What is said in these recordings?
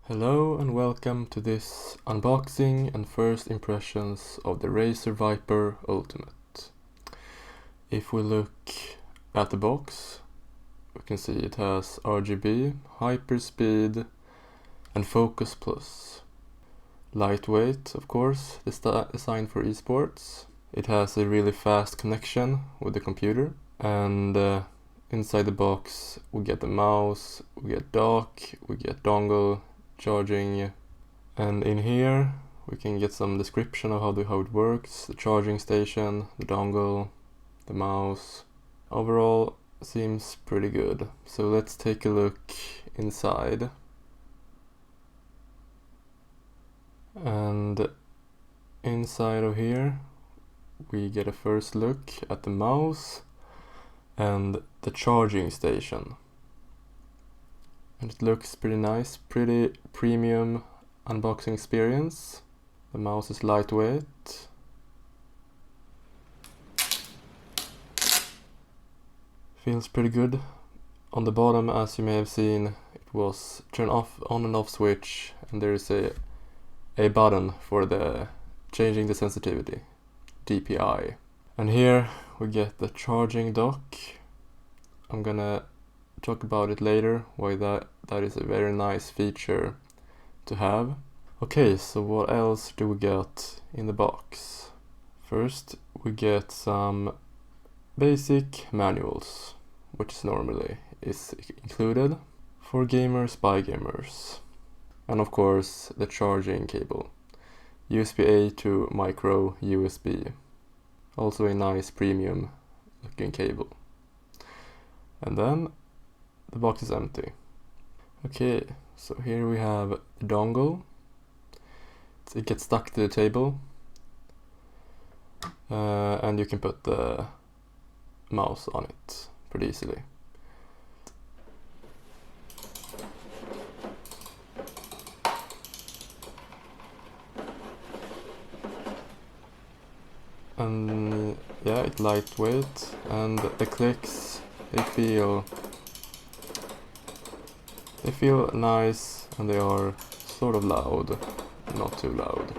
Hello and welcome to this unboxing and first impressions of the Razer Viper Ultimate. If we look at the box, we can see it has RGB, Hyperspeed and Focus Plus. Lightweight, of course, designed for esports. It has a really fast connection with the computer, and inside the box we get the mouse, we get dock, we get dongle, charging, and in here we can get some description of how it works, the charging station, the dongle, the mouse. Overall seems pretty good. So let's take a look inside. And inside of here we get a first look at the mouse and the charging station. And it looks pretty nice, pretty premium unboxing experience. The mouse is lightweight. Feels pretty good. On the bottom, as you may have seen, it was turn off, on and off switch, and there is a button for the changing the sensitivity, DPI. And here we get the charging dock. I'm gonna talk about it later, why that is a very nice feature to have. Okay, so what else do we get in the box? First we get some basic manuals, which normally is included for gamers by gamers, and of course the charging cable, USB-A to micro USB, also a nice premium looking cable. And then the box is empty. Okay, so here we have the dongle. It gets stuck to the table, and you can put the mouse on it pretty easily. And yeah, it's lightweight, and the clicks, they feel nice, and they are sort of loud, not too loud.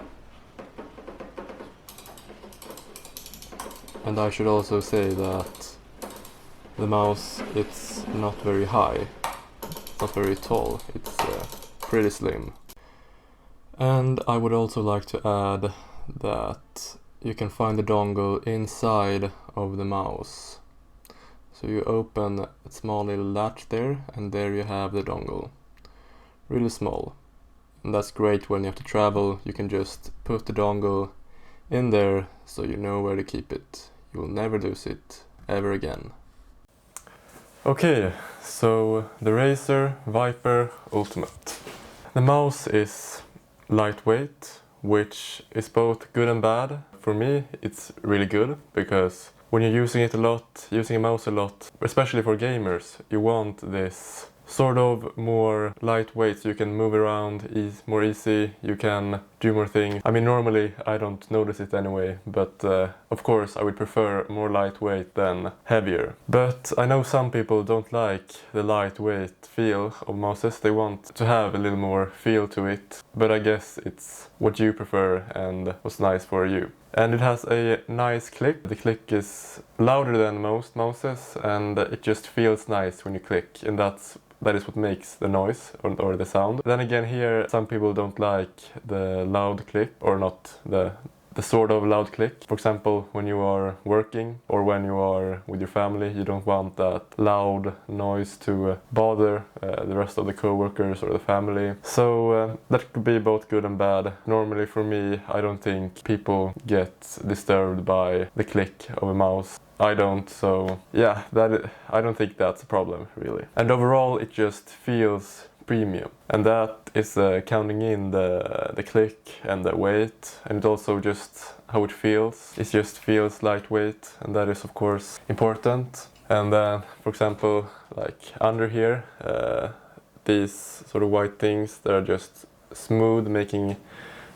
And I should also say that the mouse, it's not very high, not very tall, it's pretty slim. And I would also like to add that you can find the dongle inside of the mouse. So you open a small little latch there, and there you have the dongle. Really small. And that's great when you have to travel. You can just put the dongle in there so you know where to keep it. You will never lose it ever again. Okay, so the Razer Viper Ultimate. The mouse is lightweight, which is both good and bad. For me, it's really good because when you're using it a lot, using a mouse a lot, especially for gamers, you want this sort of more lightweight so you can move around more easy, you can do more things. I mean, normally I don't notice it anyway, but of course I would prefer more lightweight than heavier. But I know some people don't like the lightweight feel of mouses, they want to have a little more feel to it, but I guess it's what you prefer and what's nice for you. And it has a nice click. The click is louder than most mouses, and it just feels nice when you click, and that is what makes the noise or the sound. Then again, here some people don't like the loud click, or not the sort of loud click. For example, when you are working or when you are with your family, you don't want that loud noise to bother the rest of the co-workers or the family. So that could be both good and bad. Normally for me, I don't think people get disturbed by the click of a mouse. I don't, so yeah, I don't think that's a problem really. And overall it just feels premium, and that is counting in the click and the weight, and also just how it feels. It just feels lightweight, and that is of course important. And then for example, like under here, these sort of white things that are just smooth, making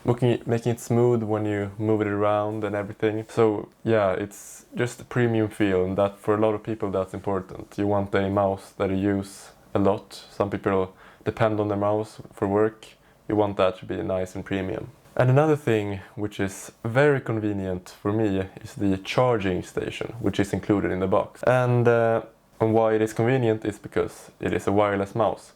it smooth when you move it around and everything. So yeah, it's just a premium feel, and that for a lot of people that's important. You want a mouse that you use a lot. Some people depend on their mouse for work, you want that to be nice and premium. And another thing which is very convenient for me is the charging station, which is included in the box. And why it is convenient is because it is a wireless mouse.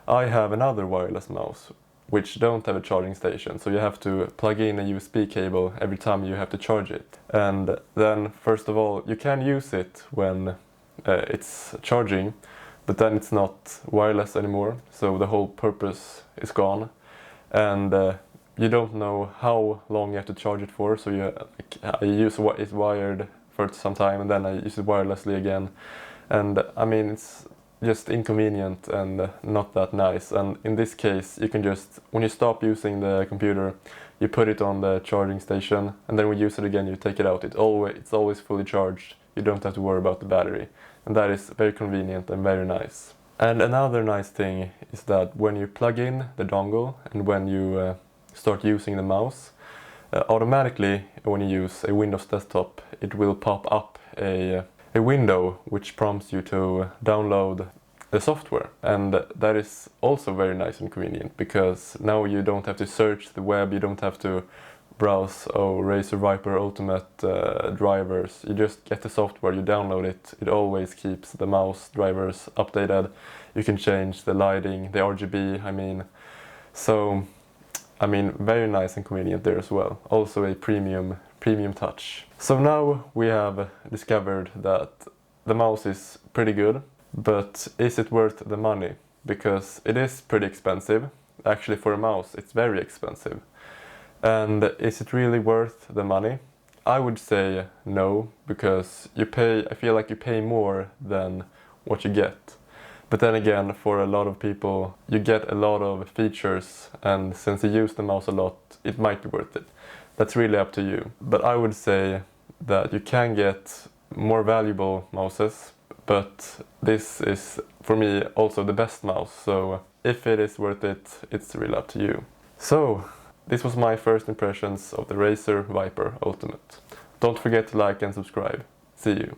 I have another wireless mouse which don't have a charging station, so you have to plug in a USB cable every time you have to charge it. And then first of all, you can use it when it's charging, but then it's not wireless anymore, so the whole purpose is gone. And you don't know how long you have to charge it for, so I use what is wired for some time and then I use it wirelessly again. And I mean, it's just inconvenient and not that nice. And in this case, you can just, when you stop using the computer, you put it on the charging station, and then when you use it again, you take it out. It's always fully charged. You don't have to worry about the battery. And that is very convenient and very nice. And another nice thing is that when you plug in the dongle and when you start using the mouse, automatically when you use a Windows desktop, it will pop up a window which prompts you to download the software. And that is also very nice and convenient, because now you don't have to search the web, you don't have to browse Razer Viper Ultimate drivers. You just get the software, you download it, it always keeps the mouse drivers updated. You can change the lighting, the RGB, I mean. So, I mean, very nice and convenient there as well. Also a premium touch. So now we have discovered that the mouse is pretty good, but is it worth the money? Because it is pretty expensive. Actually, for a mouse, it's very expensive. And is it really worth the money? I would say no, because I feel like you pay more than what you get. But then again, for a lot of people, you get a lot of features, and since you use the mouse a lot, it might be worth it. That's really up to you. But I would say that you can get more valuable mouses, but this is, for me, also the best mouse. So if it is worth it, it's really up to you. So, this was my first impressions of the Razer Viper Ultimate. Don't forget to like and subscribe. See you.